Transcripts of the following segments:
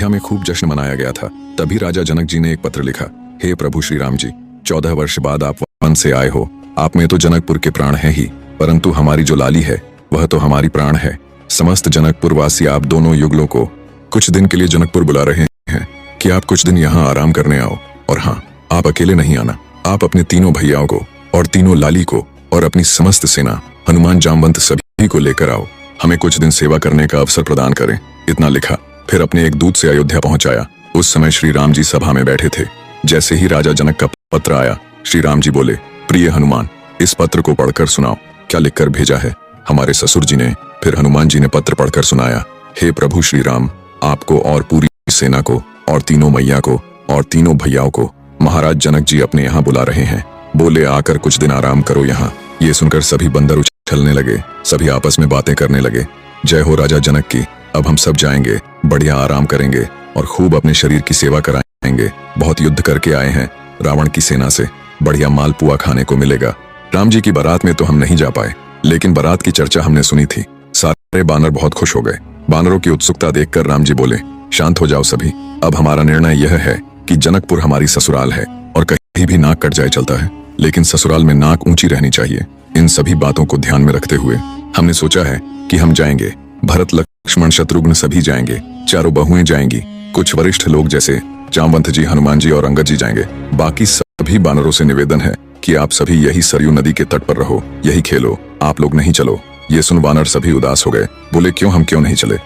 अयोध्या में खूब जश्न मनाया गया था। तभी राजा जनक जी ने एक पत्र लिखा। हे प्रभु श्री राम जी, 14 वर्ष बाद आप वन से आए हो। आप में तो जनकपुर के प्राण है ही, परंतु हमारी जो लाली है वह तो हमारी प्राण है। समस्त जनकपुर वासी आप दोनों युगलों को कुछ दिन के लिए जनकपुर बुला रहे हैं कि आप कुछ दिन यहाँ आराम करने आओ। और हाँ, आप अकेले नहीं आना, आप अपने तीनों भैयाओं को और तीनों लाली को और अपनी समस्त सेना, हनुमान, जामवंत सभी को लेकर आओ। हमें कुछ दिन सेवा करने का अवसर प्रदान करें। इतना लिखा। फिर अपने एक दूत से अयोध्या पहुंचाया। उस समय श्री राम जी सभा में बैठे थे। जैसे ही राजा जनक का पत्र आया, श्री राम जी बोले, प्रिय हनुमान, इस पत्र को पढ़कर सुनाओ, क्या लिखकर भेजा है। हमारे ससुर जी ने फिर हनुमान जी ने पत्र पढ़कर सुनाया। हे प्रभु श्री राम, आपको और पूरी सेना को और तीनों मैया को और तीनों भैयाओं को महाराज जनक जी अपने यहाँ बुला रहे हैं। बोले आकर कुछ दिन आराम करो यहाँ। ये सुनकर सभी बंदर उछलने लगे, सभी आपस में बातें करने लगे। जय हो राजा जनक की, अब हम सब जाएंगे, बढ़िया आराम करेंगे और खूब अपने शरीर की सेवा कराएंगे। बहुत युद्ध करके आए हैं रावण की सेना से, बढ़िया मालपुआ खाने को मिलेगा। राम जी की बारात में तो हम नहीं जा पाए, लेकिन बारात की चर्चा हमने सुनी थी। सारे बानर बहुत खुश हो गए। बानरों की उत्सुकता देखकर राम जी बोले, शांत हो जाओ सभी। अब हमारा निर्णय यह है कि जनकपुर हमारी ससुराल है और कहीं भी नाक कट जाए चलता है, लेकिन ससुराल में नाक ऊंची रहनी चाहिए। इन सभी बातों को ध्यान में रखते हुए हमने सोचा है कि हम जाएंगे। भरत, लक्ष्मण, शत्रुघ्न सभी जाएंगे, चारों बहुएं जाएंगी, कुछ वरिष्ठ लोग जैसे जामवंत जी, हनुमान जी और अंगद जी जाएंगे। बाकी सभी बानरों से निवेदन है कि आप सभी यही सरयू नदी के तट पर रहो, यही खेलो, आप लोग नहीं चलो। ये सुन बानर सभी उदास हो गए। बोले हम क्यों नहीं चले।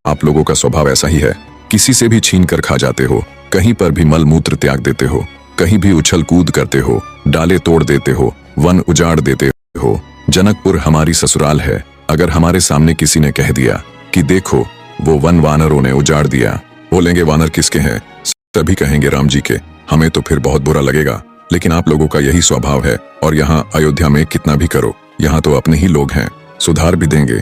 आप लोगों का स्वभाव ऐसा ही है, किसी से भी छीन कर खा जाते हो, कहीं पर भी मल मूत्र त्याग देते हो, कहीं भी उछल कूद करते हो, डाले तोड़ देते हो, वन उजाड़ देते हो। जनकपुर हमारी ससुराल है। अगर हमारे सामने किसी ने कह दिया कि देखो वो वन वानरों ने उजाड़ दिया, बोलेंगे वानर किसके हैं, सभी कहेंगे राम जी के। हमें तो फिर बहुत बुरा लगेगा, लेकिन आप लोगों का यही स्वभाव है। और यहाँ अयोध्या में कितना भी करो, यहाँ तो अपने ही लोग हैं, सुधार भी देंगे।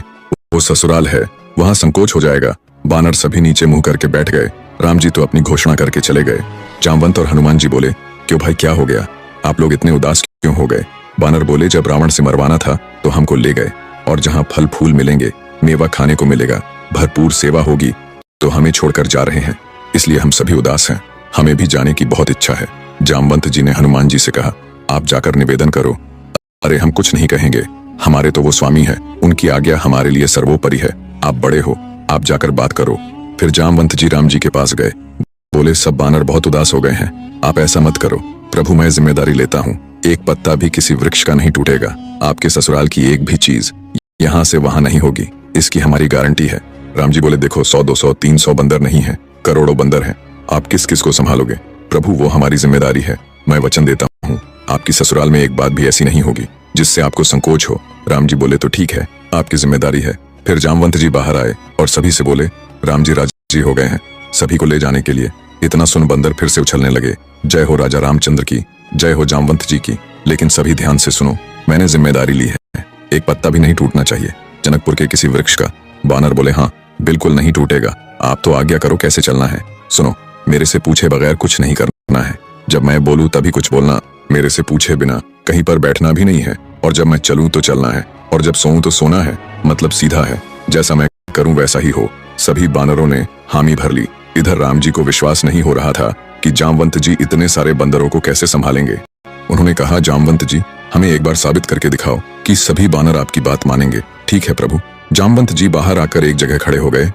वो ससुराल है, वहां संकोच हो जाएगा। बानर सभी नीचे मुंह करके बैठ गए। राम जी तो अपनी घोषणा करके चले गए। जामवंत और हनुमान जी बोले, क्यों भाई, क्या हो गया, आप लोग इतने उदास क्यों हो गए। बानर बोले, जब रावण से मरवाना था तो हमको ले गए, और जहाँ फल फूल मिलेंगे, मेवा खाने को मिलेगा, भरपूर सेवा होगी, तो हमें छोड़कर जा रहे हैं, इसलिए हम सभी उदास हैं। हमें भी जाने की बहुत इच्छा है। जामवंत जी ने हनुमान जी से कहा, आप जाकर निवेदन करो। अरे हम कुछ नहीं कहेंगे, हमारे तो वो स्वामी है, उनकी आज्ञा हमारे लिए सर्वोपरि है। आप बड़े हो, आप जाकर बात करो। फिर जामवंत जी राम जी के पास गए। बोले, सब बानर बहुत उदास हो गए हैं, आप ऐसा मत करो। प्रभु, मैं जिम्मेदारी लेता हूँ, एक पत्ता भी किसी वृक्ष का नहीं टूटेगा। आपके ससुराल की एक भी चीज यहाँ से वहां नहीं होगी, इसकी हमारी गारंटी है। राम जी बोले, देखो 100, 200, 300 बंदर नहीं है, करोड़ों बंदर हैं, आप किस किस को संभालोगे। प्रभु, वो हमारी जिम्मेदारी है, मैं वचन देता हूँ, आपकी ससुराल में एक बात भी ऐसी नहीं होगी जिससे आपको संकोच हो। राम जी बोले, तो ठीक है, आपकी जिम्मेदारी है। फिर जामवंत जी बाहर आए और सभी से बोले, राम जी राजी हो गए हैं सभी को ले जाने के लिए। इतना सुन बंदर फिर से उछलने लगे। जय हो राजा रामचंद्र की, जय हो जामवंत जी की। लेकिन सभी ध्यान से सुनो, मैंने जिम्मेदारी ली है, एक पत्ता भी नहीं टूटना चाहिए जनकपुर के किसी वृक्ष का। बानर बोले, हाँ बिल्कुल नहीं टूटेगा, आप तो आज्ञा करो कैसे चलना है। सुनो, मेरे से पूछे बगैर कुछ नहीं करना है, जब मैं बोलूं तभी कुछ बोलना, मेरे से पूछे बिना कहीं पर बैठना भी नहीं है, और जब मैं चलूं तो चलना है, और जब सोऊं तो सोना है, मतलब सीधा है, जैसा मैं करूं वैसा ही हो। सभी बानरों ने हामी भर ली। इधर राम जी को विश्वास नहीं हो रहा था कि जामवंत जी इतने सारे बंदरों को कैसे संभालेंगे। उन्होंने कहा, जामवंत जी, हमें एक बार साबित करके दिखाओ कि सभी बानर आपकी बात मानेंगे। ठीक है प्रभु। जामवंत जी बाहर आकर एक जगह खड़े हो गए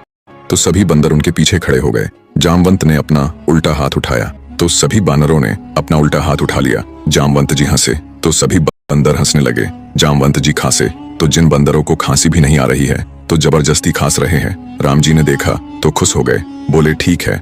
तो सभी बंदर उनके पीछे खड़े हो गए। जामवंत ने अपना उल्टा हाथ उठाया तो सभी बानरों ने अपना उल्टा हाथ उठा लिया। जामवंत जी हंसे तो सभी बंदर हंसने लगे। जामवंत जी खांसे तो जिन बंदरों को खांसी भी नहीं आ रही है तो जबरदस्ती खांस रहे हैं। राम जी ने देखा तो खुश हो गए। बोले, ठीक है,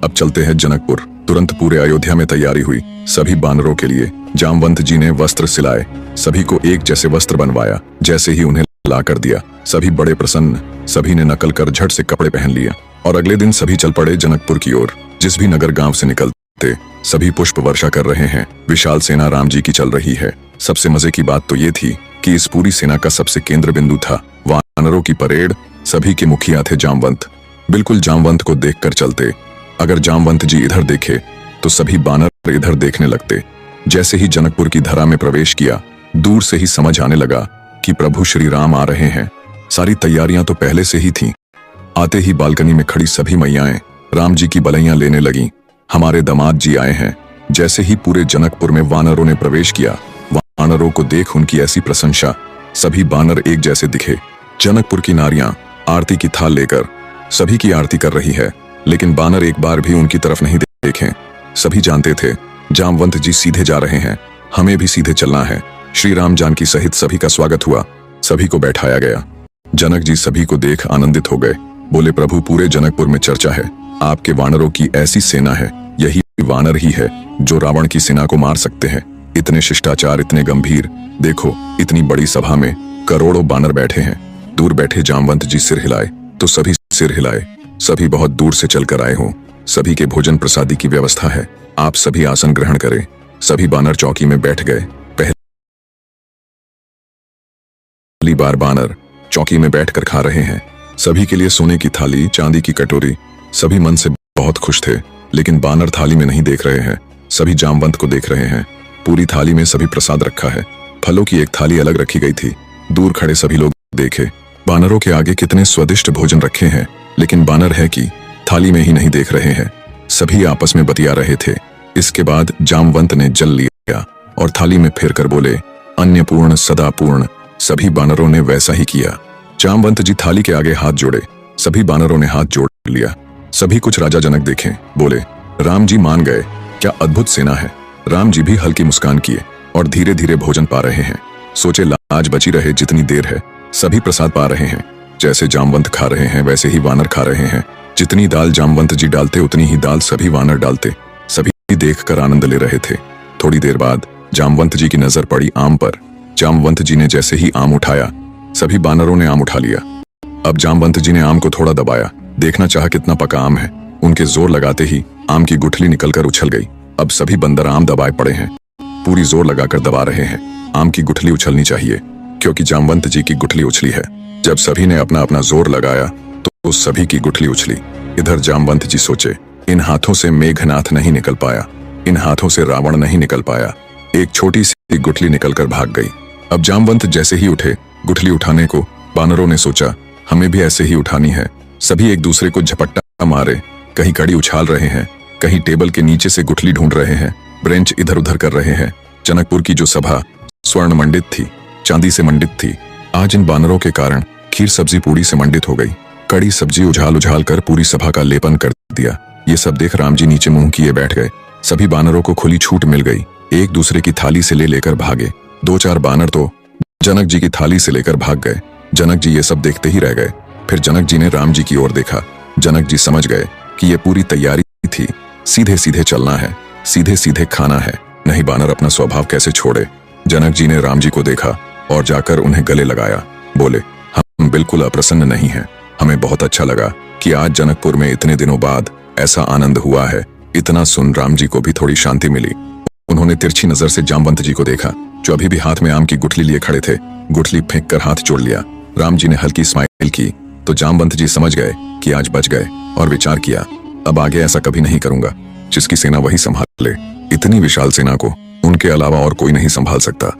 अब चलते हैं जनकपुर। तुरंत पूरे अयोध्या में तैयारी हुई। सभी बानरों के लिए जामवंत जी ने वस्त्र सिलाए, सभी को एक जैसे वस्त्र बनवाया। जैसे ही उन्हें ला कर दिया, सभी बड़े प्रसन्न। सभी ने नकल कर झट से कपड़े पहन लिया और अगले दिन सभी चल पड़े जनकपुर की ओर। जिस भी नगर गांव से निकलते सभी पुष्प वर्षा कर रहे हैं। विशाल सेना राम जी की चल रही है। सबसे मजे की बात तो ये थी कि इस पूरी सेना का सबसे केंद्र बिंदु था वानरों की परेड। सभी के मुखिया थे जामवंत। बिल्कुल जामवंत को देखकर चलते। अगर जामवंत जी इधर देखे तो सभी बानर इधर देखने लगते। जैसे ही जनकपुर की धरा में प्रवेश किया, दूर से ही समझ आने लगा कि प्रभु श्री राम आ रहे हैं। सारी तैयारियां तो पहले से ही थीं। आते ही बालकनी में खड़ी सभी मैयाएं राम जी की बलैयां लेने लगी। हमारे दामाद जी आए हैं। जैसे ही पूरे जनकपुर में वानरों ने प्रवेश किया, वानरों को देख उनकी ऐसी प्रशंसा, सभी बानर एक जैसे दिखे। जनकपुर की नारियां आरती की थाल लेकर सभी की आरती कर रही है, लेकिन बानर एक बार भी उनकी तरफ नहीं देखे। सभी जानते थे जामवंत जी सीधे जा रहे हैं, हमें भी सीधे चलना है। श्री राम जानकी सहित सभी का स्वागत हुआ, सभी को बैठाया गया। जनक जी सभी को देख आनंदित हो गए। बोले, प्रभु पूरे जनकपुर में चर्चा है, आपके वानरों की ऐसी सेना है, यही वानर ही है जो रावण की सेना को मार सकते हैं। इतने शिष्टाचार, इतने गंभीर, देखो इतनी बड़ी सभा में करोड़ों बानर बैठे हैं। दूर बैठे जामवंत जी सिर हिलाए तो सभी सिर हिलाए। सभी बहुत दूर से चलकर आए हों। सभी के भोजन प्रसादी की व्यवस्था है, आप सभी आसन ग्रहण करें। सभी बानर चौकी में बैठ गए। पहली बार बानर चौकी में बैठकर खा रहे हैं। सभी के लिए सोने की थाली, चांदी की कटोरी। सभी मन से बहुत खुश थे, लेकिन बानर थाली में नहीं देख रहे हैं, सभी जामवंत को देख रहे हैं। पूरी थाली में सभी प्रसाद रखा है। फलों की एक थाली अलग रखी गई थी। दूर खड़े सभी लोग देखे बानरों के आगे कितने स्वादिष्ट भोजन रखे हैं, लेकिन बानर है कि थाली में ही नहीं देख रहे हैं। सभी आपस में बतिया रहे थे। इसके बाद जामवंत ने जल लिया और थाली में फेर कर बोले, अन्नपूर्ण सदा पूर्ण। सभी बानरों ने वैसा ही किया। जामवंत जी थाली के आगे हाथ जोड़े। सभी बानरों ने हाथ जोड़ लिया। सभी कुछ राजा जनक देखे। बोले, राम जी मान गए, क्या अद्भुत सेना है। राम जी भी हल्की मुस्कान किए और धीरे धीरे भोजन पा रहे हैं। सोचे लाज बची रहे जितनी देर है। सभी प्रसाद पा रहे हैं। जैसे जामवंत खा रहे हैं वैसे ही वानर खा रहे हैं। जितनी दाल जामवंत जी डालते उतनी ही दाल सभी वानर डालते। सभी देखकर आनंद ले रहे थे। थोड़ी देर बाद जामवंत जी की नजर पड़ी आम पर। जामवंत जी ने जैसे ही आम उठाया, सभी बानरों ने आम उठा लिया। अब जामवंत जी ने आम को थोड़ा दबाया, देखना चाहा कितना पका आम है। उनके जोर लगाते ही आम की गुठली निकलकर उछल गई। अब सभी बंदर आम दबाए पड़े हैं, पूरी जोर लगाकर दबा रहे हैं। आम की गुठली उछलनी चाहिए, क्योंकि जामवंत जी की गुठली उछली है। जब सभी ने अपना अपना जोर लगाया तो सभी की गुठली उछली। इधर जामवंत जी सोचे, इन हाथों से मेघनाथ नहीं निकल पाया, इन हाथों से रावण नहीं निकल पाया। एक छोटी सी गुठली निकलकर भाग गई। अब जामवंत जैसे ही उठे गुठली उठाने को, बानरों ने सोचा हमें भी ऐसे ही उठानी है। सभी एक दूसरे को झपट्टा मारे, कहीं कड़ी उछाल रहे हैं, कहीं टेबल के नीचे से गुठली ढूंढ रहे हैं, ब्रेंच इधर उधर कर रहे हैं। जनकपुर की जो सभा स्वर्ण मंडित थी, चांदी से मंडित थी, आज इन बानरों के कारण खीर सब्जी पूरी से मंडित हो गई। कड़ी सब्जी उछाल उछाल कर पूरी सभा का लेपन कर दिया। ये सब देख राम जी नीचे मुंह किए बैठ गए। सभी बानरों को खुली छूट मिल गई, एक दूसरे की थाली से लेकर भागे। दो चार बानर तो जनक जी की थाली से लेकर भाग गए। जनक जी ये सब देखते ही रह गए। फिर जनक जी ने राम जी की ओर देखा। जनक जी समझ गए कि ये पूरी तैयारी थी, सीधे सीधे चलना है, सीधे सीधे खाना है, नहीं बानर अपना स्वभाव कैसे छोड़े। जनक जी ने राम जी को देखा और जाकर उन्हें गले लगाया। बोले, हम बिल्कुल अप्रसन्न नहीं हैं। हमें बहुत अच्छा लगा कि आज जनकपुर में इतने दिनों बाद ऐसा आनंद हुआ है। इतना सुन राम जी को भी थोड़ी शांति मिली। उन्होंने तिरछी नजर से जामवंत जी को देखा, जो अभी भी हाथ में आम की गुठली लिए खड़े थे। गुठली फेंक कर हाथ जोड़ लिया। राम जी ने हल्की स्माइल की तो जामवंत जी समझ गए कि आज बच गए और विचार किया, अब आगे ऐसा कभी नहीं करूंगा। जिसकी सेना वही संभाल ले। इतनी विशाल सेना को उनके अलावा और कोई नहीं संभाल सकता।